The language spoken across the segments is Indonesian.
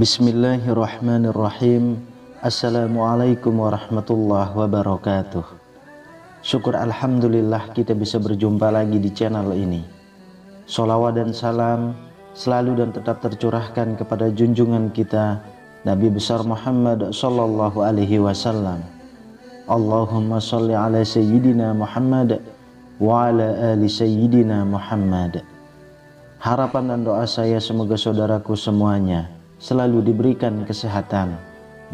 Bismillahirrahmanirrahim. Assalamualaikum warahmatullahi wabarakatuh. Syukur alhamdulillah kita bisa berjumpa lagi di channel ini. Sholawat dan salam selalu dan tetap tercurahkan kepada junjungan kita Nabi besar Muhammad sallallahu alaihi wasallam. Allahumma sholli ala sayyidina Muhammad wa ala ali sayyidina Muhammad. Harapan dan doa saya semoga saudaraku semuanya selalu diberikan kesehatan,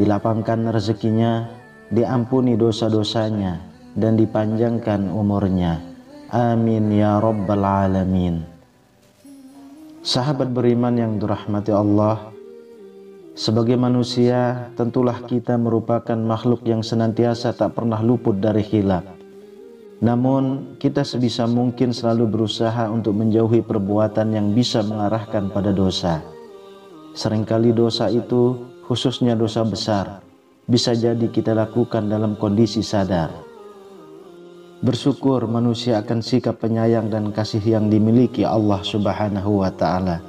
dilapangkan rezekinya, diampuni dosa-dosanya, dan dipanjangkan umurnya. Amin ya rabbal alamin. Sahabat beriman yang dirahmati Allah, sebagai manusia tentulah kita merupakan makhluk yang senantiasa tak pernah luput dari khilaf. Namun kita sebisa mungkin selalu berusaha untuk menjauhi perbuatan yang bisa mengarahkan pada dosa. Seringkali dosa itu, khususnya dosa besar, bisa jadi kita lakukan dalam kondisi sadar. Bersyukur manusia akan sikap penyayang dan kasih yang dimiliki Allah Subhanahu wa Ta'ala.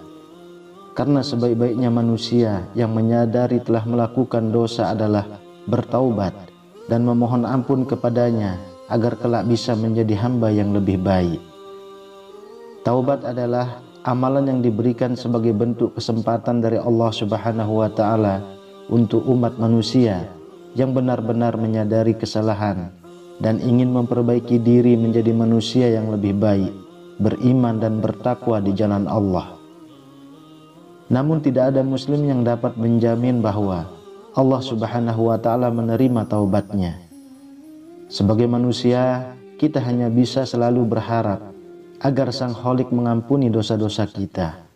Karena sebaik-baiknya manusia yang menyadari telah melakukan dosa adalah bertaubat dan memohon ampun kepadanya agar kelak bisa menjadi hamba yang lebih baik. Taubat adalah amalan yang diberikan sebagai bentuk kesempatan dari Allah Subhanahu wa Ta'ala untuk umat manusia yang benar-benar menyadari kesalahan dan ingin memperbaiki diri menjadi manusia yang lebih baik, beriman dan bertakwa di jalan Allah. Namun tidak ada muslim yang dapat menjamin bahwa Allah Subhanahu wa Ta'ala menerima taubatnya. Sebagai manusia, kita hanya bisa selalu berharap agar Sang Khalik mengampuni dosa-dosa kita.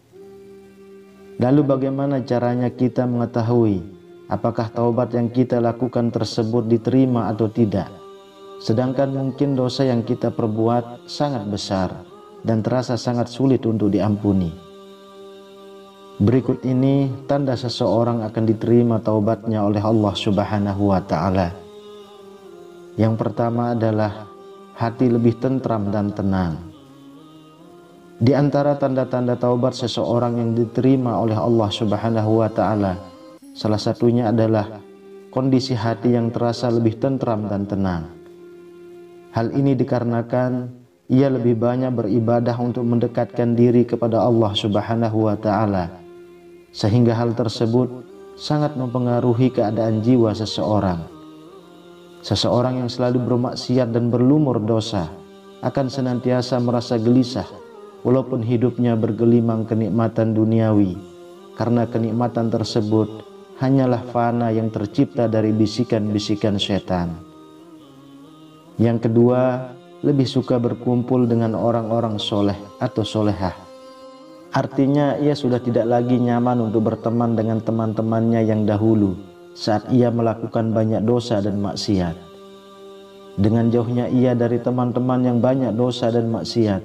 Lalu bagaimana caranya kita mengetahui apakah taubat yang kita lakukan tersebut diterima atau tidak? Sedangkan mungkin dosa yang kita perbuat sangat besar dan terasa sangat sulit untuk diampuni. Berikut ini tanda seseorang akan diterima taubatnya oleh Allah Subhanahu wa Ta'ala. Yang pertama adalah hati lebih tentram dan tenang. Di antara tanda-tanda taubat seseorang yang diterima oleh Allah Subhanahu wa Ta'ala, salah satunya adalah kondisi hati yang terasa lebih tentram dan tenang. Hal ini dikarenakan ia lebih banyak beribadah untuk mendekatkan diri kepada Allah Subhanahu wa Ta'ala, sehingga hal tersebut sangat mempengaruhi keadaan jiwa seseorang. Seseorang yang selalu bermaksiat dan berlumur dosa akan senantiasa merasa gelisah walaupun hidupnya bergelimang kenikmatan duniawi, karena kenikmatan tersebut hanyalah fana yang tercipta dari bisikan-bisikan setan. Yang kedua, lebih suka berkumpul dengan orang-orang soleh atau solehah. Artinya ia sudah tidak lagi nyaman untuk berteman dengan teman-temannya yang dahulu saat ia melakukan banyak dosa dan maksiat. Dengan jauhnya ia dari teman-teman yang banyak dosa dan maksiat,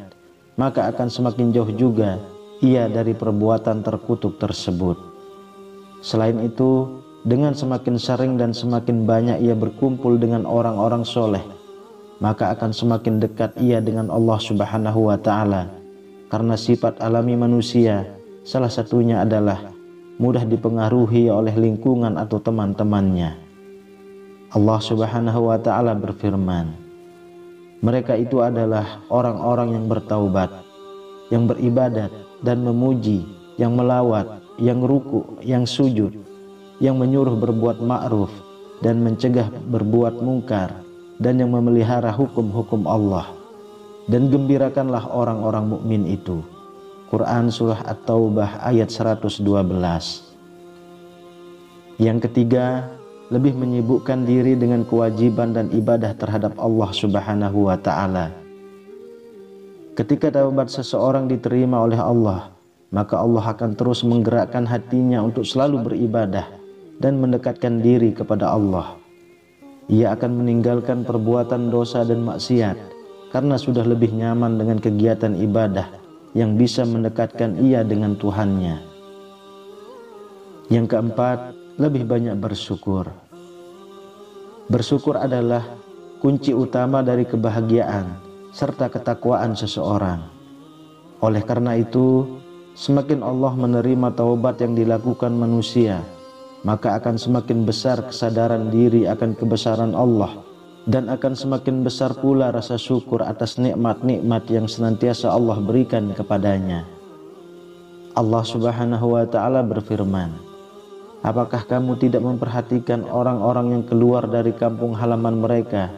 maka akan semakin jauh juga ia dari perbuatan terkutuk tersebut. Selain itu, dengan semakin sering dan semakin banyak ia berkumpul dengan orang-orang soleh, maka akan semakin dekat ia dengan Allah Subhanahu wa Ta'ala. Karena sifat alami manusia salah satunya adalah mudah dipengaruhi oleh lingkungan atau teman-temannya. Allah Subhanahu wa Ta'ala berfirman, mereka itu adalah orang-orang yang bertaubat, yang beribadat dan memuji, yang melawat, yang ruku, yang sujud, yang menyuruh berbuat ma'ruf dan mencegah berbuat mungkar, dan yang memelihara hukum-hukum Allah. Dan gembirakanlah orang-orang mukmin itu. Quran Surah At-Taubah ayat 112. Yang ketiga, lebih menyibukkan diri dengan kewajiban dan ibadah terhadap Allah Subhanahu wa Ta'ala. Ketika taubat seseorang diterima oleh Allah, maka Allah akan terus menggerakkan hatinya untuk selalu beribadah dan mendekatkan diri kepada Allah. Ia akan meninggalkan perbuatan dosa dan maksiat karena sudah lebih nyaman dengan kegiatan ibadah yang bisa mendekatkan ia dengan Tuhannya. Yang keempat, lebih banyak bersyukur. Bersyukur adalah kunci utama dari kebahagiaan serta ketakwaan seseorang. Oleh karena itu, semakin Allah menerima taubat yang dilakukan manusia, maka akan semakin besar kesadaran diri akan kebesaran Allah, dan akan semakin besar pula rasa syukur atas nikmat-nikmat yang senantiasa Allah berikan kepadanya. Allah Subhanahu wa Ta'ala berfirman, "Apakah kamu tidak memperhatikan orang-orang yang keluar dari kampung halaman mereka,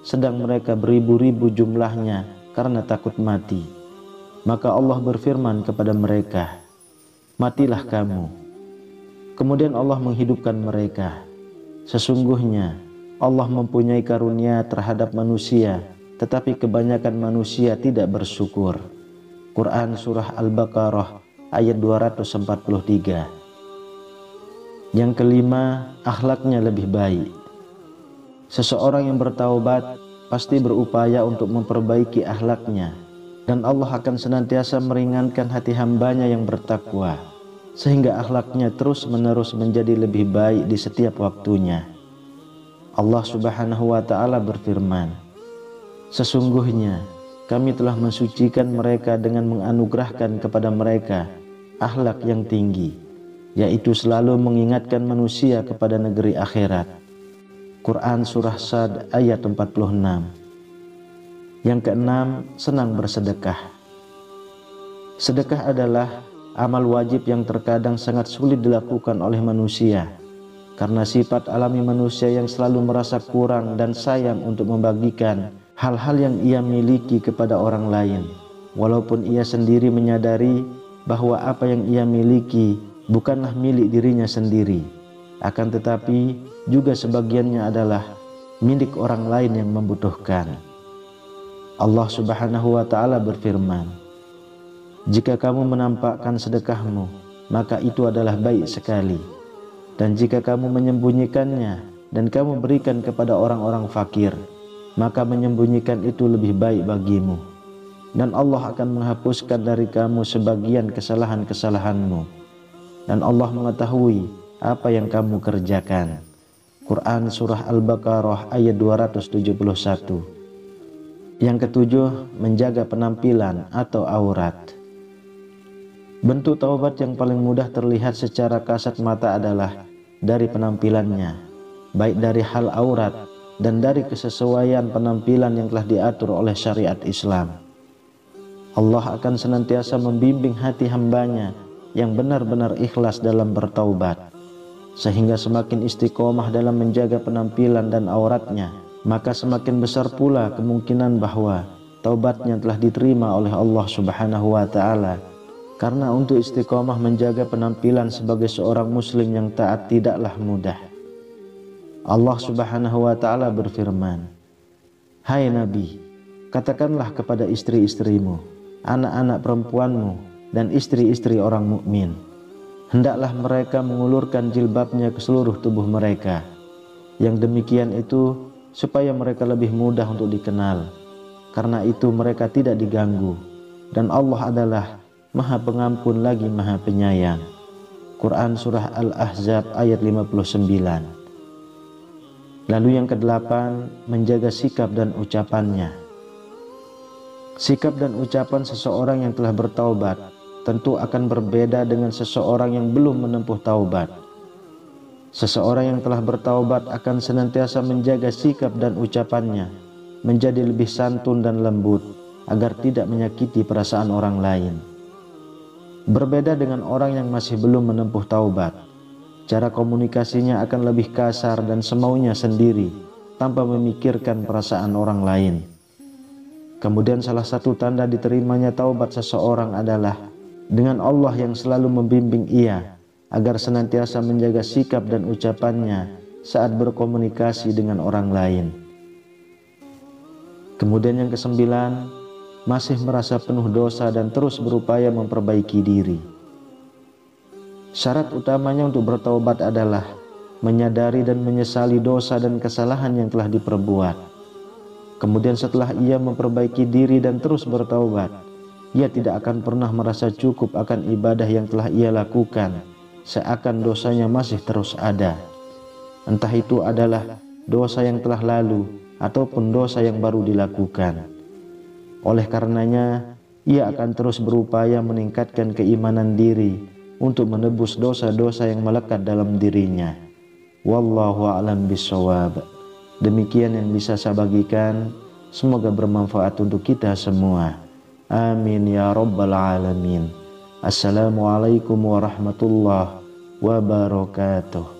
sedang mereka beribu-ribu jumlahnya karena takut mati? Maka Allah berfirman kepada mereka, matilah kamu. Kemudian Allah menghidupkan mereka. Sesungguhnya Allah mempunyai karunia terhadap manusia, tetapi kebanyakan manusia tidak bersyukur." Quran Surah Al-Baqarah ayat 243. Yang kelima, akhlaknya lebih baik. Seseorang yang bertaubat pasti berupaya untuk memperbaiki akhlaknya, dan Allah akan senantiasa meringankan hati hambanya yang bertakwa, sehingga akhlaknya terus-menerus menjadi lebih baik di setiap waktunya. Allah Subhanahu wa Ta'ala berfirman, "Sesungguhnya kami telah mensucikan mereka dengan menganugerahkan kepada mereka akhlak yang tinggi, yaitu selalu mengingatkan manusia kepada negeri akhirat." Quran Surah Sad ayat 46. Yang keenam, senang bersedekah. Sedekah adalah amal wajib yang terkadang sangat sulit dilakukan oleh manusia, karena sifat alami manusia yang selalu merasa kurang dan sayang untuk membagikan hal-hal yang ia miliki kepada orang lain, walaupun ia sendiri menyadari bahwa apa yang ia miliki bukanlah milik dirinya sendiri, akan tetapi juga sebagiannya adalah milik orang lain yang membutuhkan. Allah Subhanahu wa Ta'ala berfirman, "Jika kamu menampakkan sedekahmu, maka itu adalah baik sekali. Dan jika kamu menyembunyikannya dan kamu berikan kepada orang-orang fakir, maka menyembunyikan itu lebih baik bagimu. Dan Allah akan menghapuskan dari kamu sebagian kesalahan-kesalahanmu. Dan Allah mengetahui apa yang kamu kerjakan." Quran Surah Al-Baqarah ayat 271. Yang ketujuh, menjaga penampilan atau aurat. Bentuk taubat yang paling mudah terlihat secara kasat mata adalah dari penampilannya, baik dari hal aurat dan dari kesesuaian penampilan yang telah diatur oleh syariat Islam. Allah akan senantiasa membimbing hati hambanya yang benar-benar ikhlas dalam bertaubat, sehingga semakin istiqomah dalam menjaga penampilan dan auratnya, maka semakin besar pula kemungkinan bahwa taubatnya telah diterima oleh Allah Subhanahu wa Ta'ala. Karena untuk istiqomah menjaga penampilan sebagai seorang muslim yang taat tidaklah mudah. Allah Subhanahu wa Ta'ala berfirman, "Hai Nabi, katakanlah kepada istri-istrimu, anak-anak perempuanmu, dan istri-istri orang mukmin, hendaklah mereka mengulurkan jilbabnya ke seluruh tubuh mereka. Yang demikian itu supaya mereka lebih mudah untuk dikenal. Karena itu mereka tidak diganggu, dan Allah adalah Maha Pengampun lagi Maha Penyayang." Quran Surah Al-Ahzab ayat 59. Lalu yang kedelapan, menjaga sikap dan ucapannya. Sikap dan ucapan seseorang yang telah bertaubat tentu akan berbeda dengan seseorang yang belum menempuh taubat. Seseorang yang telah bertaubat akan senantiasa menjaga sikap dan ucapannya menjadi lebih santun dan lembut agar tidak menyakiti perasaan orang lain. Berbeda dengan orang yang masih belum menempuh taubat, cara komunikasinya akan lebih kasar dan semaunya sendiri tanpa memikirkan perasaan orang lain. Kemudian salah satu tanda diterimanya taubat seseorang adalah dengan Allah yang selalu membimbing ia agar senantiasa menjaga sikap dan ucapannya saat berkomunikasi dengan orang lain. Kemudian yang kesembilan, masih merasa penuh dosa dan terus berupaya memperbaiki diri. Syarat utamanya untuk bertaubat adalah menyadari dan menyesali dosa dan kesalahan yang telah diperbuat. Kemudian setelah ia memperbaiki diri dan terus bertaubat, ia tidak akan pernah merasa cukup akan ibadah yang telah ia lakukan, seakan dosanya masih terus ada. Entah itu adalah dosa yang telah lalu ataupun dosa yang baru dilakukan. Oleh karenanya, ia akan terus berupaya meningkatkan keimanan diri untuk menebus dosa-dosa yang melekat dalam dirinya. Wallahu a'lam bishawab. Demikian yang bisa saya bagikan, semoga bermanfaat untuk kita semua. Amin ya rabbal alamin. Assalamualaikum warahmatullahi wabarakatuh.